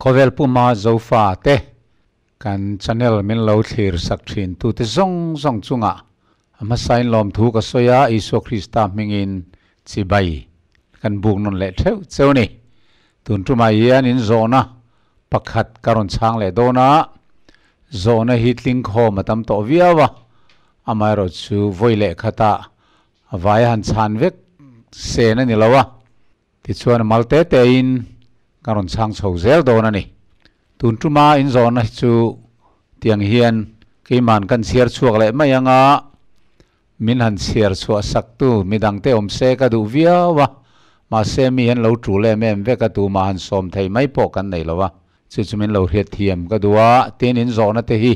Kovel puma zofa te kan channel min lo thlir sak thin tu te zong zong chunga ama sign lom thu ka soya Isu Krista mingin chibai kan buk non le theu cheu ni tun tuma yan in zona pakhat karon chang le dona zona hitling kho matam to viawa amai ro chu voile khata vai han chan vek se na ni lawa ti chuan malte te in karon chang chho zel dona ni tun tuma in zona chu tiang hian ke man kan siar chuak le mayanga min han siar chu sak tu midang te om se ka du viawa ma se mi hen lo tru le mem ve ka tu ma han som thei mai po kan nei lawa chu chumin lo hriat thiam ka duwa tin in zona te hi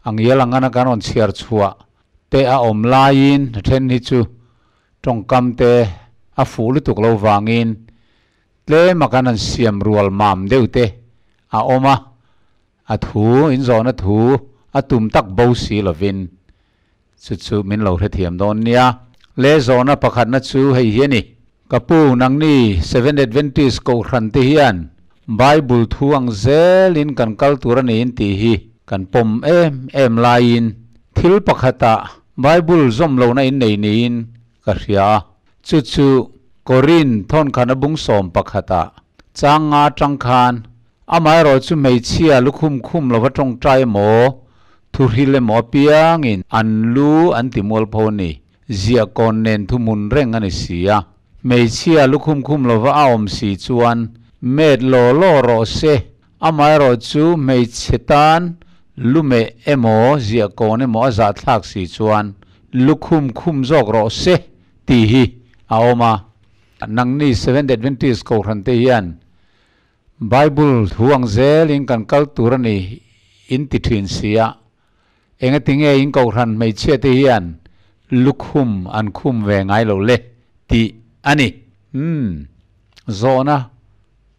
ang yelangana kanon siar chua te a om lain then hi chu tong kam te a ful tuk lo wangin le makanan siam rual mam deute a oma a thu in zona thu a tum tak bo si lovin chu min lo hriat thiam don nia le zona pakhat na chu hei hiani kapu nang ni 7 Adventist ko ran te hian Bible thuang zelin kan kal turani in ti hi kan pom em lain thil pakhata Bible zom lo na in nei niin ka ria chu Korin thon khana bung som pakhata changa tangkhan amai ro chu mei chia lukhum khum lo wa tong trai mo thu hile mo piang in an lu an timol phoni zia kon nen thu mun reng ani sia mei chia lukhum khum lo wa aom si chuan med lo ro se amai ro chu mei chetan lume emo zia kon emo za thak si chuan lukhum khum jok ro se ti hi aoma nang ni 7 Adventist ko ran te hian Bible thuang zel in kan kal turani in ti thin sia enga tinge in ko ran mei che te hian lukhum an khum ve ngai lo le ti ani zona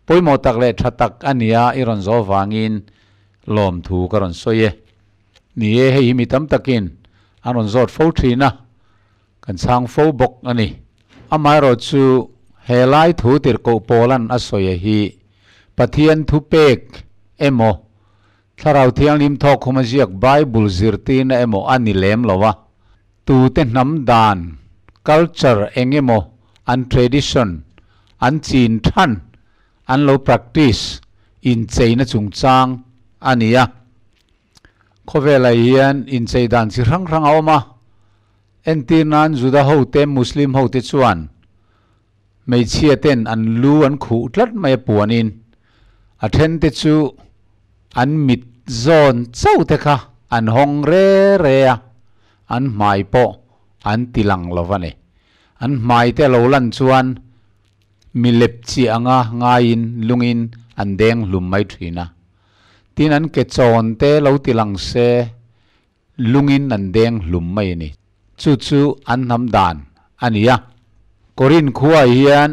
poimo tak le thatak ania iron zo wangin lom thu karon soye ni e hei mi tam takin aron zot fo thina kan chang fo bok ani amai ro chu helai thu tir ko polan asoye hi pathian thu pek emo tharau thiang lim thok khoma jiak Bible zirtin emo ani lem lowa tu te nam dan culture engemo an tradition an chin than an lo practice in cheina chungchang ania khovela hian in chei dan chi rang rang awma entinan juda ho te muslim ho te chuan mei chia ten an lu an khu tlat mai puanin a then te chu an mit zon chau te kha an hong re an mai po an tilang lovane an mai te lo lan chuan milep chi anga ngain lungin an deng lum mai thina tin an ke chon te lo tilang se lungin an deng lum mai ni chu an nam dan ania Korin khuwa hian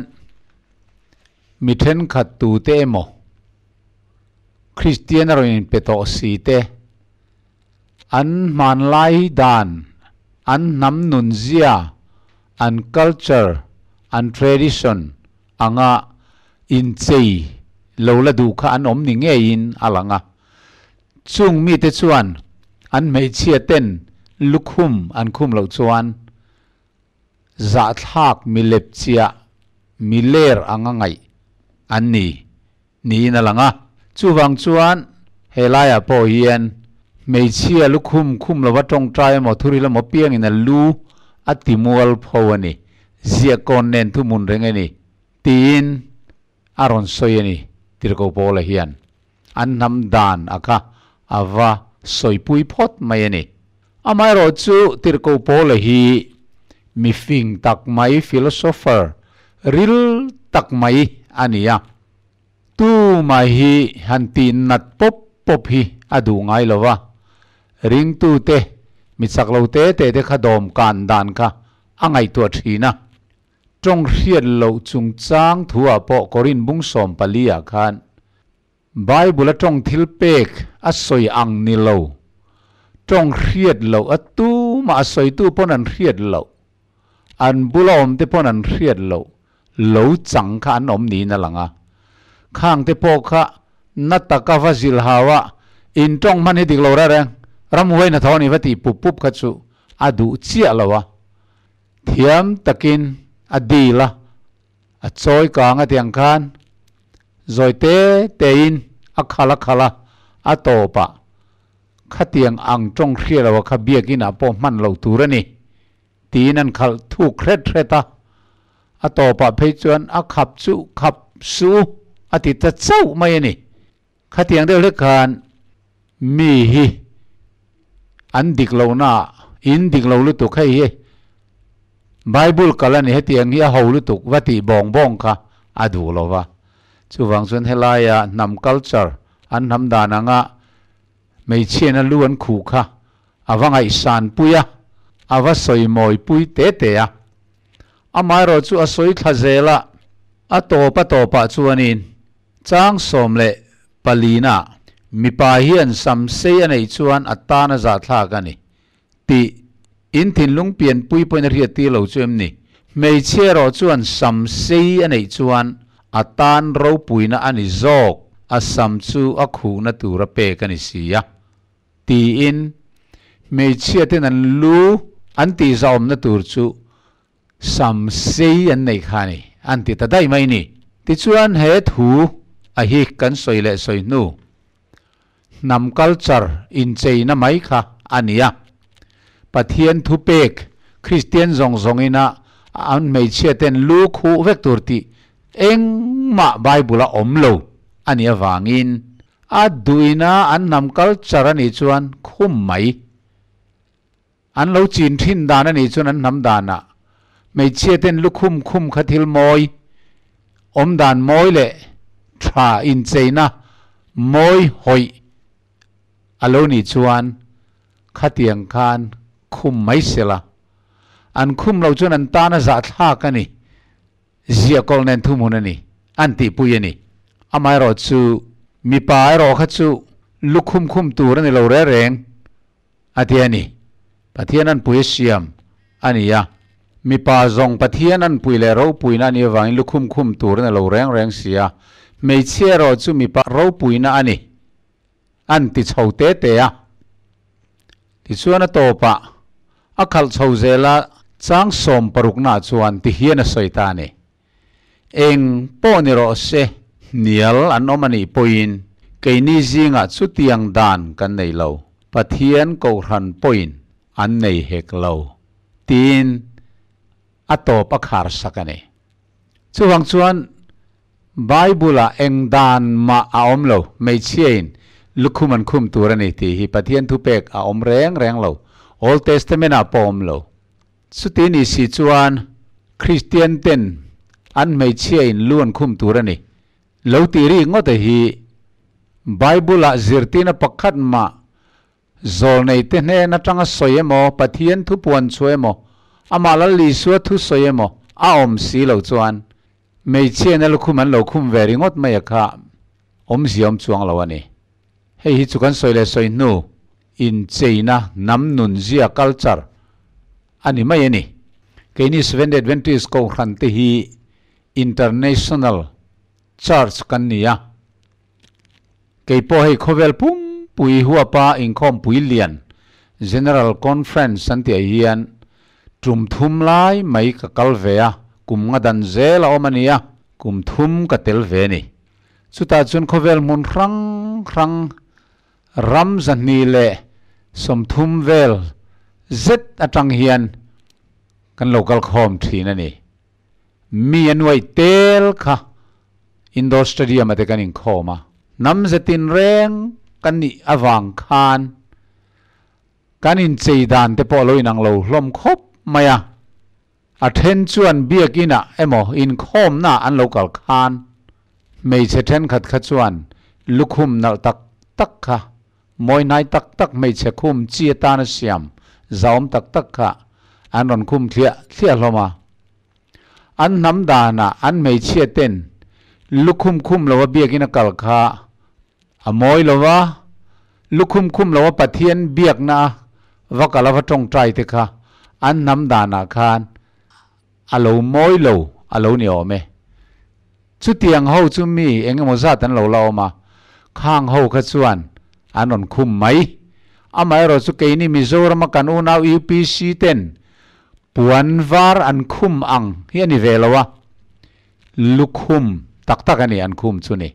mithen khat tu te mo Christian rin peto si te an man lai dan an nam nun zia an culture an tradition anga in chei lo la du kha an om ni nge in alanga chung mi te chuan an mei chia ten lukhum an khum lo chuan za thak milep chia miler anga ngai an ni na langa chuwang chuan helaya po hian mei chia lukhum khum lo wa tong trai mo thuri la mo piang in a lu atimual phowani zia kon nen thu mun reng ani tin aron soyani tirko pola hian an nam dan aka ava soipui phot mai ani amai ro chu tirko pola hi mi fing tak mai philosopher ril tak mai ania tu mai hi hanti nat pop hi adu ngai lowa ring tu te mi saklo te khadom kan dan kha angai to thina trong riat lo chung chang thua po Korin bung som palia khan Bible atong thil pek asoi ang ni lo trong riat lo atu ma asoi tu pon an riat lo an bulom te pon an riat lo chang kha an om ni na langa khang te po kha nataka vazil hawa in tong man hidik lo ra reng ramway na thoni vati pupup khachu adu chia lawa thiam takin adila a choi ka nga tiang khan zoite tein akhala khala atopa khatiang ang tong khriala wa khabiakin a po man lo turani tinan khal thu khret khreta atopa pheichuan a khap chu khap su ati ta chau mai ni khatiang de le khan mi hi an dik lo na in dik lo lu tu khai hi Bible kalani hetiang hi ho lu tu wati bong bong kha adu lova chuwang chun helaya nam culture an nam dana nga mei chiena luan khu kha awanga isan puya awa soi moi pui te te a amai ro chu a soi thazela a topa chuanin chang som le palina mi pa hian sam se anei chuan atana za thla ka ni ti in thin lung pian pui poina ria ti lo chem ni mei che ro chuan sam se anei chuan atan ro puina ani zok asam chu a khu na tura pe ka ni sia ti in mei che ten an lu an ti zaom na tur chu sam se an nei khani an ti ta dai mai ni ti chuan he thu a hi kan soi le soi nu nam culture in cheina mai kha ania pathian thu pek Christian zong zongina an mei che ten lu khu vek tur ti eng ma Bible om lo ania wangin a duina an nam culture ani chuan khum mai an lo chin thin dan ani chuan an nam dana mei che ten lu khum khathil moi om dan moi le tha in cheina moi hoi alo ni chuan khatiang khan khum mai sela an khum lo chuan an ta na za thla ka ni zia kol nen thu mun ani an ti pui ani amai ro chu mi pa ro kha chu lu khum tur ani lo re reng atiani pathian an pui siam ani ya mi pa zong pathian an pui le ro pui na ni wang lu khum tur na lo reng sia mei che ro chu mi pa ro pui na ani an ti chho te te a ti chuan a to pa a khal chho zela chang som paruk na chuan ti hian a soitani eng po ni ro se nial an omani poin keini zinga chu tiang dan kan nei lo pathian ko ran poin an nei hek lo tin a to pa khar sakani chuwang chuan Bible a eng dan ma a om lo mei chiein lukhuman khum turani ti hi pathian thu pek a om reng lo Old Testament a pom lo chuti ni si chuan Christian ten an mei chiein luan khum turani lo ti ri ngote hi Bible a zirtina pakhat ma zol nei te ne na tanga soyemo pathian thu puan chuemo amala li suwa thu soyemo a om si lo chuan mei chien na lukhuman lo khum veri ngot mai kha om ziom chuang lo ani hei hi chukan soile soi nu in cheina nam nun zia culture ani mai ani keini Seventh Adventist ko ran te hi international church kan nia keipo hei khovel pum pui huapa inkhom pui lian general conference santi hian tum thum lai mai ka kalvea kum nga dan zela omania kum thum ka tel ve ni chuta chun khovel mun rang ram zani le som thum vel zet atang hian kan local khom thina ni mi anwai tel kha indoor stadium ate kan in khoma nam zetin reng kan ni awang khan kan in cheidan te po loi nang lo hlom khop maya athen chuan biakina emo in khom na an local khan mei che then khat chuan lukhum nal tak kha moi nai tak mei che khum chi ta na siam zaum tak kha an ron khum thlia hloma an nam dana an mei che ten lukhum lo biakina kal kha amoi lowa lukhum lo pathian biak na wakala watong trai te kha an nam dana khan alo moi lo alo ni ome chu tiang ho chu mi engemaw zat an lo la oma ข้างหูขจวนอันนนคุมไหมอาไม่รอสุกไอ้นี่มิโซรมากันอุณาวิปีซีเต็นปวนวาร์อันคุมอังเฮียนี่เวลวะลุกคุมตักตักอันนี้อันคุมชุนี่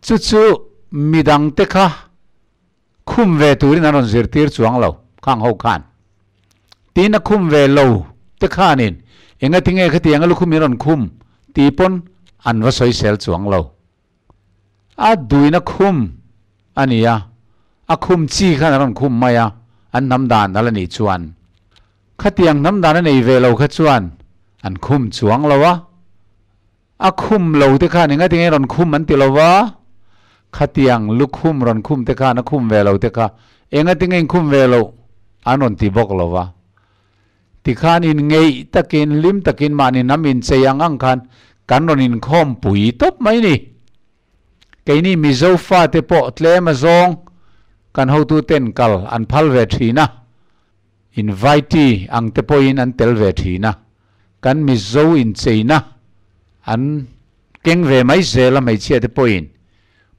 จู่ๆมีดังเตค่ะคุมเวตูรินันนเสียตีร์จวงเราข้างหูขันตีนักคุมเวลเราเตค่ะนี่เองก็ทิ้งเองก็ทิ้งลุกคุมมีนันคุมตีปนอันว่าสวยเซลจวงเราดูนักคุมอันนี้อะคุมจีขนาดนั้นคุมไม่อันน้ำดานนั่นนี่จวนขัดยังน้ำดานนั่นในเวลาขัดจวนอันคุมจวงเราวะคุมเราเตค่ะนี่งั้นที่ไงรอนคุมมันติเราวะขัดยังลุกคุมรอนคุมเตค่ะนักคุมเวลาเตค่ะเองงั้นที่ไงคุมเวลาอันนนตีบอกเราวะที่ข้านินไงตะกินลิมตะกินมานี่น้ำอินเสียงอังคันกันรอนินคอมปุ๋ยตบไหมนี่ไก่นี่มีโซฟาเตปอทเลมาซองกันเขาตูเต้นกัลอันพัลเวทีนะอินไวตี้อังเตปอินอันเตลเวทีนะกันมีโซอินเซนะอันเก่งเวไม่เซละไม่เชียเตปอิน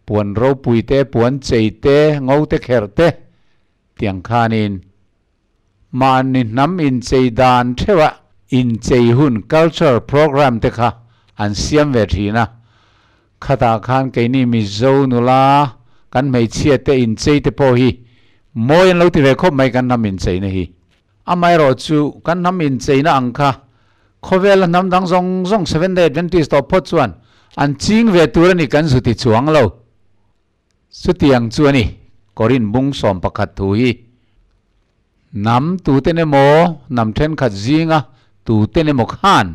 ปวนเราปุยเตปวนเจเตงเอาเตเขรเตเตียงคานินมานินน้ำอินเจดานเทวะอินเจหุ่น culture program เตค่ะอันเสียมเวทีนะข้าตาขานไก่นี่มีโซนุลากันไม่เชียเตอินเจเตโพฮีมวยเราที่เวคบไม่กันน้ำอินเจนะฮีไม่รอจูกันน้ำอินเจนะอังค่ะเขาเวลาน้ำดังซอง7 day Adventistต่อพอจวนอันจริงเวตัวนี่กันสุดที่จวงเราสุดที่ยังจวนนี่กอรินบุ้งสอมประคัดถุยน้ำตูเตนโมน้ำเทนขัดจิงตูเตนโมขัน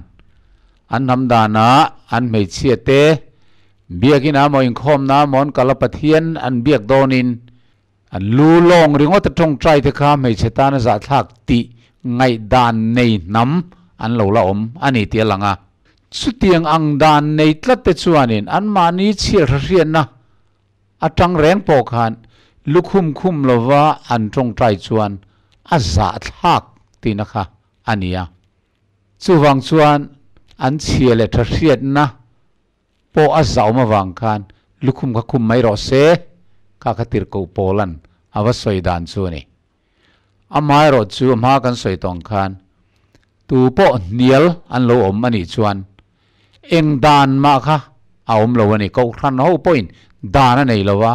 อันน้ำดานะอันไม่เชียเตเบียกินามอิงคอมน้ำมอนกาลปะเทียนอันเบียกโดนินอันลูลงริงว่าจะตรงใจเถอะข้าไม่เชตานะจะทักติไงดานในน้ำอันเหล่าละอมอันนี้เตียหลังสุดเตียงอังดานในตลัดเตจวนินอันมานี้เชียร์เรียนนะอัจังแรงปอกหันลุกคุมละว่าอันตรงใจจวนอาจะทักตีนะคะอันนี้สุวังจวนอันเชียร์เลทเรียนนะพออาจจะมาวังคันลุกคุมไม่รอเสข้าขัดติร์กูโปลันอาวสวยดานจวนี่ไม่รอจูมากันสวยตองคันตูพอเนียลอันโลอมอันนี้จวนเอ็งดานมาค่ะเอาอมโลวันนี้ก็ครันเอาปอยน์ดานนั่นเองละวะ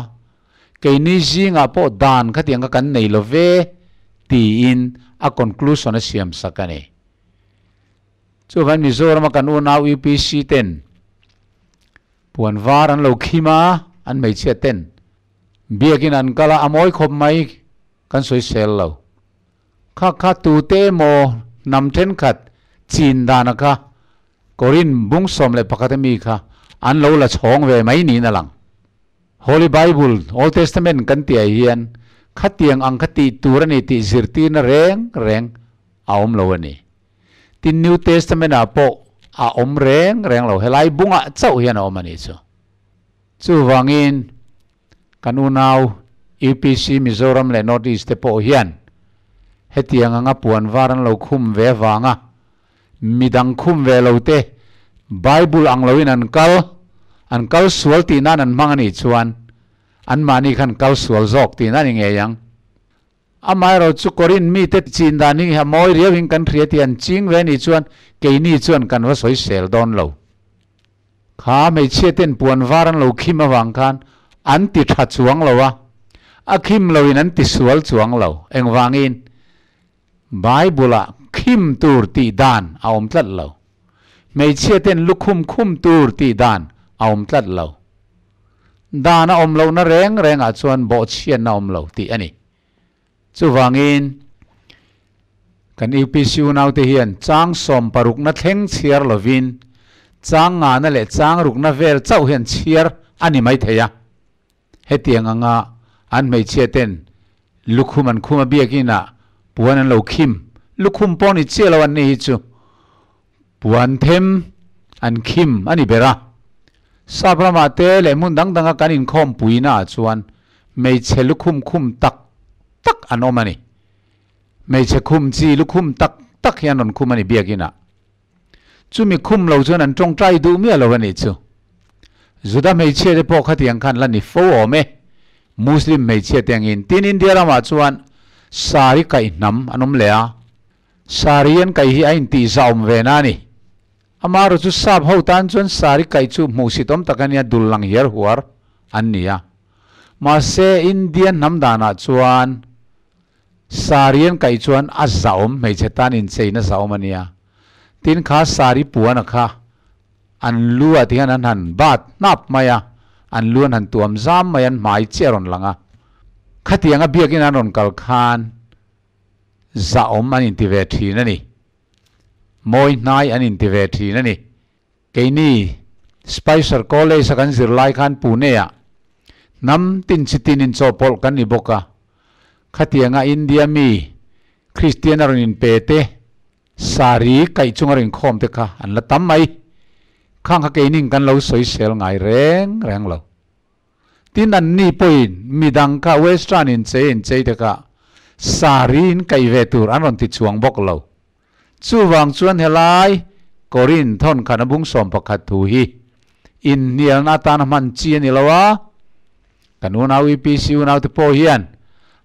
เกนี่จิงพอดานขัดยังกันในละเวตีอินconclusion เสียมสักกันเองจวนมิโซรมากันอุณาวิปีซีเต็นปวนวารันโลคิมาอันไม่เชื่อเต้นเบียกินอันกะละอมอยคบไม่กันสวยเซลเราข้าตูเตโมนำเทนขัดจีนดานะคะกอรินบุ้งสมเลยพักเตมีค่ะอันเราละช่องเวไม่หนีนั่นหลัง Holy Bible Old Testament กันเตียเฮียนขัดเตียงอังคติตูรนิติสิรตีนแรงเอาอมเราวันนี้ที่ New Testament อ่ะพออมแรงเราเฮลัยบุ้งเจ้าเฮียนอมมันนี่จู่วังอินกันอุณาว EPC มิโซรัมเลนอร์ทอีสต์พอเฮียนเฮตียงงปวนวารันเราคุมเววังมีดังคุมเวเราเต Bible อังเราอินอันกัลสวลตีนั่นอันมังนี่ชวนอันมานี่ขันกัลสวลจอกตีนั่นยังไงยังไม่เราจุกรินมีเตจีนดานี่ฮะมอยเรียวิงกันเรียตีอันจริงเวนี่ชวนเกนี่ชวนกันว่าสวยเซลดอนเราข้าไม่เชื่อเต้นปวนวารันเราคิมวังกันอันติดหัดสวงเราวะคิมเราอินันติสวลสวงเราเอ็งวังอินไบเบิลคิมตูร์ตีดานเอาอมตัดเราไม่เชื่อเต้นลุกคุมตูร์ตีดานเอาอมตัดเราดานอมเราน่าแรงชวนบ่เชียนอมเราตีอันนี้จู่วังอินกันอีพิชิวนาวเทียนจางสมปรุกนัดเฮงเชียร์ลวินจางงานนั่นแหละจางรุกนัดเวลเจ้าเห็นเชียร์อันนี้ไม่เทียเฮตียงงาอันไม่เชื่อเต้นลุกคุมันคุมเบียกินะปวนนั้นเราคิมลุกคุมปอนิเชียร์เราวันนี้จู่ปวนเทมอันคิมอันนี้เบระซาบรามาเตเลมุนดังกันอินคอมปุยน่าชวนไม่เชลุกคุมตักอันอมันนี่ไม่ใช่คุมจีลุกคุมตักยันนนคุมมันนี่เบียกินะจู่มีคุมเราชวนนั้นจงใจดูเมียเราวันนี้จู่ juda mei che de po khatiang khan lani fo ome muslim mei che tengin tin india rama chuan sari kai nam anom lea sarian kai hi ain ti zaum ve na ni amaru chu sab ho tan chuan sari kai chu musitom takania dullang hier huar annia ma se indian namdana chuan sarian kai chuan a zaum mei chetan in cheina zaumania tin kha sari puana kha an lua tian an han bat nap maya an luan han tuam zam mayan mai cheron langa khatianga biakin anon kal khan zaum an intive thina ni moi nai an intive thina ni keini spicer college sakan zirlai khan pune ya nam tin chitin in chopol kan ni boka khatianga india mi christian aron in pete sari kai chungarin khom te kha an la tam mai khang kha kening kan lo soi sel ngai reng lo tin an ni poin midang ka western in che te ka sarin kai ve tur anon ti chuang bok lo chu wang chuan helai korin thon khana bung som pakhat thu hi in nial na tan man chi ni lawa kanuna ipc unaw te po hian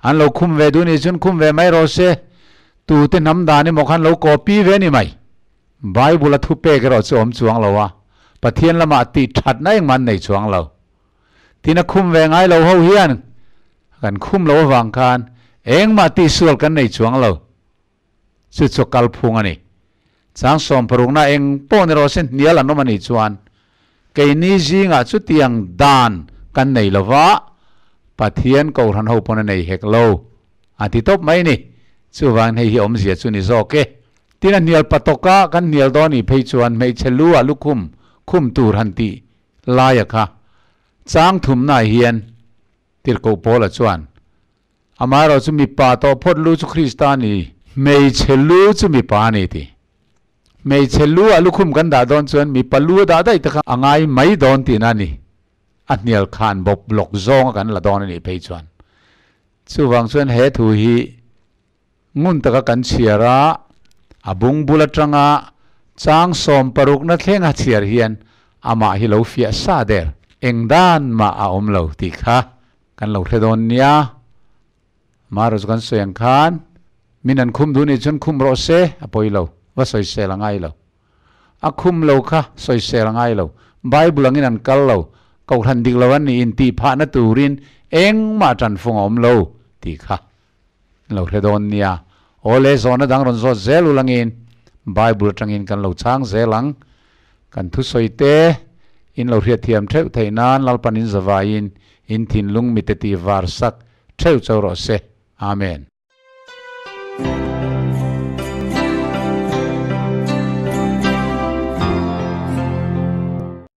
an lo khum ve du ni chun khum ve mai ro se tu te nam da ni mokhan lo copy ve ni mai bible thu pe ke ro chom chuang lawa pathian lama ti that na eng man nei chuang lo tina khum ve ngai lo ho hian kan khum lo wang khan eng ma ti sual kan nei chuang lo chu chokal phung ani chang som parung na eng po ni ro sen nial anom ani chuan ke ni jinga chu tiang dan kan nei lova pathian ko ran ho pon nei hek lo ati top mai ni chu wang nei hi om zia chu ni zo ke tina nial patoka kan nial do ni phei chuan mei chelu alukum khum tur hanti laya kha chang thum na hian tir ko pola chuan amaro chu mi pa to phot lu chu kristani mei chelu chu mi pa ni ti mei chelu alukum kan da don chuan mi palu da dai ta angai mai don ti na ni atnial khan bob blok zong kan la don ni phei chuan chu wang chuan he thu hi ngun taka kan chiara abung bulatanga chang som paruk na thlenga chiar hian ama hi lo fia sa der engdan ma a om lo ti kha kan lo thedon nia maros kan soyang khan minan khum du ni chun khum ro se apoi lo wa soi se langai lo a khum lo kha soi se langai lo bible angin an kal lo ko than dik lo an ni in ti pha na turin eng ma tran phung om lo ti kha lo thedon nia ole zona dang ron zo zelu langin bible tangin kan lo chang zelang kan thu soite in lo riat thiam theu theinan lalpanin zawain in thin lung miteti war sak theu chawro se amen